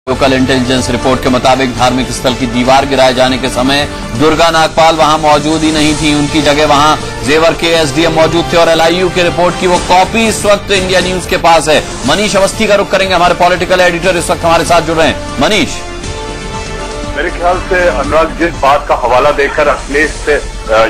Local intelligence report के मुताबिक धार्मिक स्थल की दीवार गिराए जाने के समय दुर्गा नागपाल वहां मौजूद ही नहीं थी। उनकी जगह वहां जेवर के एसडीएम मौजूद थे और एलआईयू की रिपोर्ट की वो कॉपी इस वक्त इंडिया न्यूज के पास है। मनीष अवस्थी का रुख करेंगे, हमारे पॉलिटिकल एडिटर इस वक्त हमारे साथ जुड़ रहे हैं। मनीष, मेरे ख्याल से अनुराग, जिस बात का हवाला देकर अखिलेश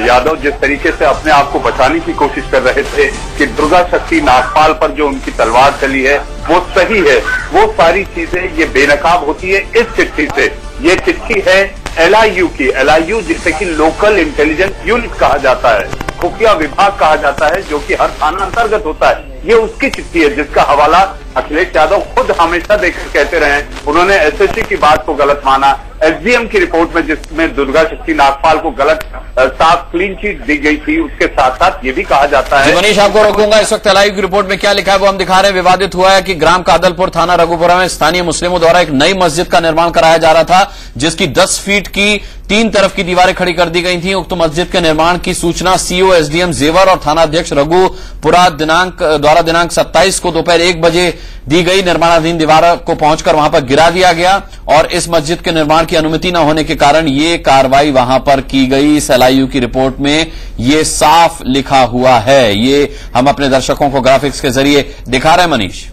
यादव जिस तरीके से अपने आप को बचाने की कोशिश कर रहे थे कि दुर्गा शक्ति नागपाल पर जो उनकी तलवार चली है वो सही है, वो सारी चीजें ये बेनकाब होती है इस चिट्ठी से। ये चिट्ठी है एलआईयू की, एलआईयू जिसे कि लोकल इंटेलिजेंस यूनिट कहा जाता है, खुफिया विभाग कहा जाता है, जो कि हर थाना अंतर्गत होता है। ये उसकी चिट्ठी है जिसका हवाला अखिलेश यादव खुद हमेशा देकर कहते रहे। उन्होंने एसएससी की बात को गलत माना, एसडीएम की रिपोर्ट में जिसमें दुर्गा शक्ति नागपाल को गलत साफ क्लीन चिट दी गई थी, उसके साथ साथ ये भी कहा जाता है। मनीष, आपको रोकूंगा। इस वक्त एलआईयू की रिपोर्ट में क्या लिखा है वो हम दिखा रहे हैं। विवादित हुआ है कि ग्राम कादलपुर थाना रघुपुरा में स्थानीय मुस्लिमों द्वारा एक नई मस्जिद का निर्माण कराया जा रहा था, जिसकी 10 फीट की 3 तरफ की दीवारें खड़ी कर दी गई थी। उक्त मस्जिद के निर्माण की सूचना सीओ एसडीएम जेवर और थाना अध्यक्ष रघुपुरा द्वारा दिनांक 27 को दोपहर 1 बजे दी गई। निर्माणाधीन दीवार को पहुंचकर वहां पर गिरा दिया गया और इस मस्जिद के निर्माण की अनुमति न होने के कारण ये कार्रवाई वहां पर की गई। इस एलआईयू की रिपोर्ट में ये साफ लिखा हुआ है। ये हम अपने दर्शकों को ग्राफिक्स के जरिए दिखा रहे हैं। मनीष,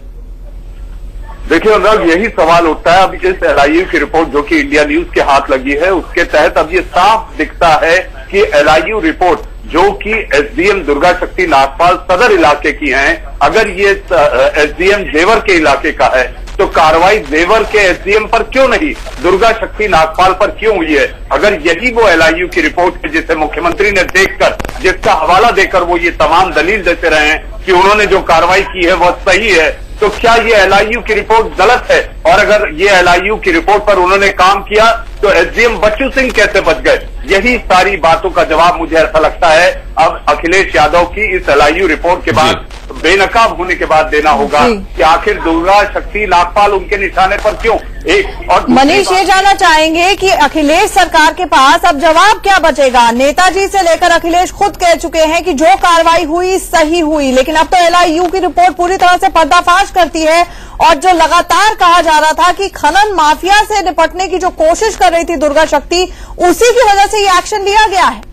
देखिए अनुराग, यही सवाल उठता है अब इस एलआईयू की रिपोर्ट जो कि इंडिया न्यूज के हाथ लगी है, उसके तहत अब ये साफ दिखता है कि एलआईयू रिपोर्ट जो कि एसडीएम दुर्गा शक्ति नागपाल सदर इलाके की हैं, अगर ये एसडीएम जेवर के इलाके का है तो कार्रवाई जेवर के एसडीएम पर क्यों नहीं, दुर्गा शक्ति नागपाल पर क्यों हुई है? अगर यही वो एलआईयू की रिपोर्ट है जिसे मुख्यमंत्री ने देखकर, जिसका हवाला देकर वो ये तमाम दलील देते रहे हैं कि उन्होंने जो कार्रवाई की है वह सही है, तो क्या ये एलआईयू की रिपोर्ट गलत है? और अगर ये एलआईयू की रिपोर्ट पर उन्होंने काम किया तो एसडीएम बच्चू सिंह कैसे बच गए? यही सारी बातों का जवाब मुझे ऐसा लगता है अब अखिलेश यादव की इस एलआईयू रिपोर्ट के बाद बेनकाब होने के बाद देना होगा कि आखिर दुर्गा शक्ति नागपाल उनके निशाने पर क्यों। एक और मनीष, ये जानना चाहेंगे कि अखिलेश सरकार के पास अब जवाब क्या बचेगा? नेताजी से लेकर अखिलेश खुद कह चुके हैं कि जो कार्रवाई हुई सही हुई, लेकिन अब तो एलआईयू की रिपोर्ट पूरी तरह से पर्दाफाश करती है और जो लगातार कहा जा रहा था कि खनन माफिया से निपटने की जो कोशिश कर रही थी दुर्गा शक्ति, उसी की वजह से ये एक्शन लिया गया है।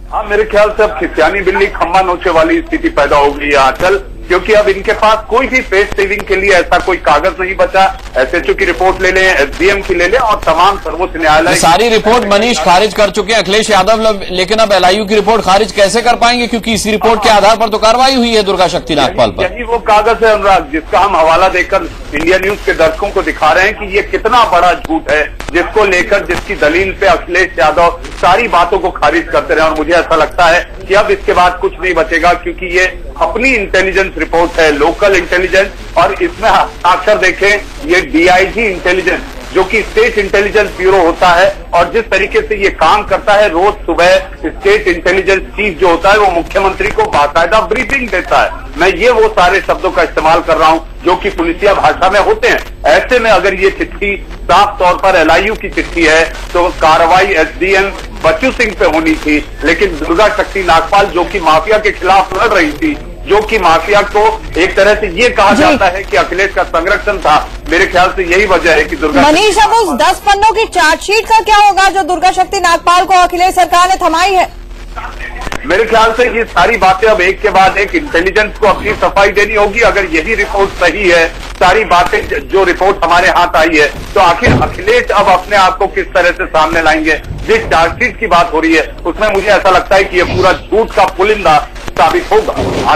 हाँ, मेरे ख्याल से अब खिसियानी बिल्ली खम्मा नोचे वाली स्थिति पैदा हो गई है आंचल, क्योंकि अब इनके पास कोई भी फेस सेविंग के लिए ऐसा कोई कागज नहीं बचा। एसएचओ की रिपोर्ट ले लें, एसडीएम की ले लें और तमाम सर्वोच्च न्यायालय सारी रिपोर्ट मनीष खारिज कर चुके हैं अखिलेश यादव, लेकिन अब एलआईयू की रिपोर्ट खारिज कैसे कर पाएंगे? क्योंकि इसी रिपोर्ट के आधार पर तो कार्रवाई हुई है दुर्गा शक्ति नागपाल पर। यही वो कागज है अनुराग जिसका हम हवाला देकर इंडिया न्यूज के दर्शकों को दिखा रहे हैं कि ये कितना बड़ा झूठ है, जिसको लेकर जिसकी दलील पे अखिलेश यादव सारी बातों को खारिज करते रहे। और मुझे ऐसा लगता है कि अब इसके बाद कुछ नहीं बचेगा, क्योंकि ये अपनी इंटेलिजेंस रिपोर्ट है, लोकल इंटेलिजेंस, और इसमें अक्षर देखें ये डीआईजी इंटेलिजेंस जो कि स्टेट इंटेलिजेंस ब्यूरो होता है, और जिस तरीके से ये काम करता है, रोज सुबह स्टेट इंटेलिजेंस चीफ जो होता है वो मुख्यमंत्री को बाकायदा ब्रीफिंग देता है। मैं ये वो सारे शब्दों का इस्तेमाल कर रहा हूं जो कि पुलिसिया भाषा में होते हैं। ऐसे में अगर ये चिट्ठी साफ तौर पर एलआईयू की चिट्ठी है तो कार्रवाई एसडीएम बच्चू सिंह पे होनी थी, लेकिन दुर्गा शक्ति नागपाल जो कि माफिया के खिलाफ लड़ रही थी, जो कि माफिया को एक तरह से ये कहा जाता है कि अखिलेश का संरक्षण था, मेरे ख्याल से यही वजह है कि दुर्गा मनीष, अब उस 10 पन्नों की चार्जशीट का क्या होगा जो दुर्गा शक्ति नागपाल को अखिलेश सरकार ने थमाई है? मेरे ख्याल से ये सारी बातें अब एक के बाद एक इंटेलिजेंस को अपनी सफाई देनी होगी। अगर यही रिपोर्ट सही है, सारी बातें जो रिपोर्ट हमारे हाथ आई है, तो आखिर अखिलेश अब अपने आप को किस तरह से सामने लाएंगे? जिस चार्जशीट की बात हो रही है उसमें मुझे ऐसा लगता है कि ये पूरा झूठ का पुलिंदा साबित होगा।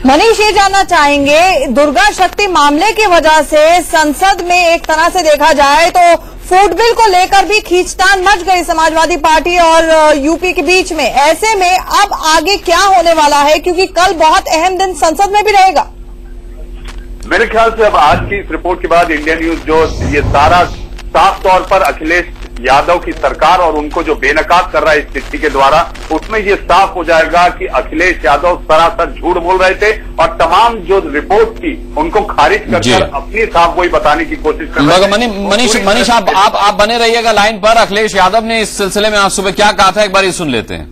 मनीष, ये जानना चाहेंगे, दुर्गा शक्ति मामले की वजह से संसद में एक तरह से देखा जाए तो फूड बिल को लेकर भी खींचतान मच गई समाजवादी पार्टी और यूपी के बीच में। ऐसे में अब आगे क्या होने वाला है, क्योंकि कल बहुत अहम दिन संसद में भी रहेगा? मेरे ख्याल से अब आज की इस रिपोर्ट के बाद इंडिया न्यूज जो ये सारा साफ तौर पर अखिलेश यादव की सरकार और उनको जो बेनकाब कर रहा है इस चिट्ठी के द्वारा, उसमें ये साफ हो जाएगा कि अखिलेश यादव सरासर झूठ बोल रहे थे और तमाम जो रिपोर्ट थी उनको खारिज कर अपनी साफ गोई बताने की कोशिश कर रहे थे। मनीष, आप बने रहिएगा लाइन पर। अखिलेश यादव ने इस सिलसिले में आज सुबह क्या कहा था, एक बार ये सुन लेते हैं।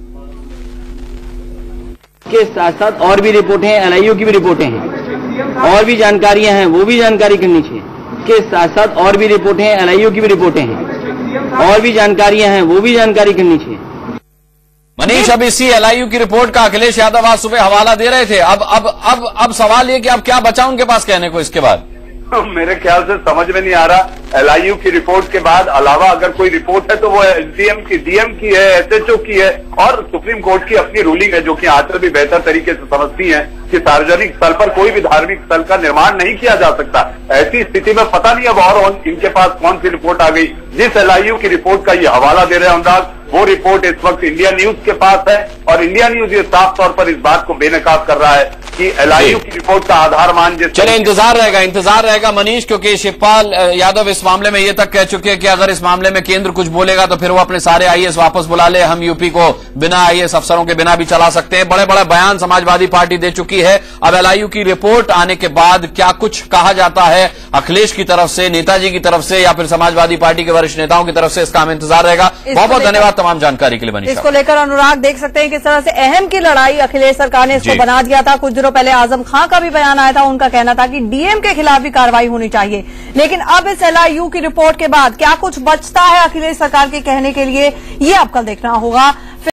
के साथ साथ और भी रिपोर्टें हैं, एलआईयू की भी रिपोर्टें हैं, और भी जानकारियां हैं, वो भी जानकारी करनी चाहिए। के साथ साथ और भी रिपोर्टें हैं, एलआईयू की भी रिपोर्टें हैं, और भी जानकारियां हैं, वो भी जानकारी करनी चाहिए। मनीष, अब इसी एलआईयू की रिपोर्ट का अखिलेश यादव आज सुबह हवाला दे रहे थे। अब सवाल ये कि अब क्या बचा उनके पास कहने को इसके बाद? मेरे ख्याल से समझ में नहीं आ रहा। एलआईयू की रिपोर्ट के बाद अलावा अगर कोई रिपोर्ट है तो वो एसडीएम की, डीएम की है, एसएचओ की है, और सुप्रीम कोर्ट की अपनी रूलिंग है, जो कि आजकल भी बेहतर तरीके से समझती है कि सार्वजनिक स्थल पर कोई भी धार्मिक स्थल का निर्माण नहीं किया जा सकता। ऐसी स्थिति में पता नहीं अब और इनके पास कौन सी रिपोर्ट आ गई। जिस एलआईयू की रिपोर्ट का ये हवाला दे रहे हैं अनुराग, वो रिपोर्ट इस वक्त इंडिया न्यूज के पास है, और इंडिया न्यूज ये साफ तौर पर इस बात को बेनकाब कर रहा है कि एलआईयू की रिपोर्ट का आधार मान जिस चले इंतजार रहेगा मनीष, क्योंकि शिवपाल यादव इस मामले में ये तक कह चुके हैं कि अगर इस मामले में केंद्र कुछ बोलेगा तो फिर वो अपने सारे आईएएस वापस बुला ले, हम यूपी को बिना आईएएस अफसरों के बिना भी चला सकते हैं। बड़े बड़े बयान समाजवादी पार्टी दे चुकी है। अब एलआईयू की रिपोर्ट आने के बाद क्या कुछ कहा जाता है अखिलेश की तरफ से, नेताजी की तरफ से, या फिर समाजवादी पार्टी के वरिष्ठ नेताओं की तरफ से, इसका हमें इंतजार रहेगा। बहुत बहुत धन्यवाद तमाम जानकारी के लिए मनीष। इसको लेकर अनुराग देख सकते हैं किस तरह से अहम की लड़ाई अखिलेश सरकार ने इसको बना दिया था। कुछ दिनों पहले आजम खां का भी बयान आया था, उनका कहना था कि डीएम के खिलाफ भी कार्रवाई होनी चाहिए। लेकिन अब इस एलआईयू की रिपोर्ट के बाद क्या कुछ बचता है अखिलेश सरकार के कहने के लिए, ये अब कल देखना होगा।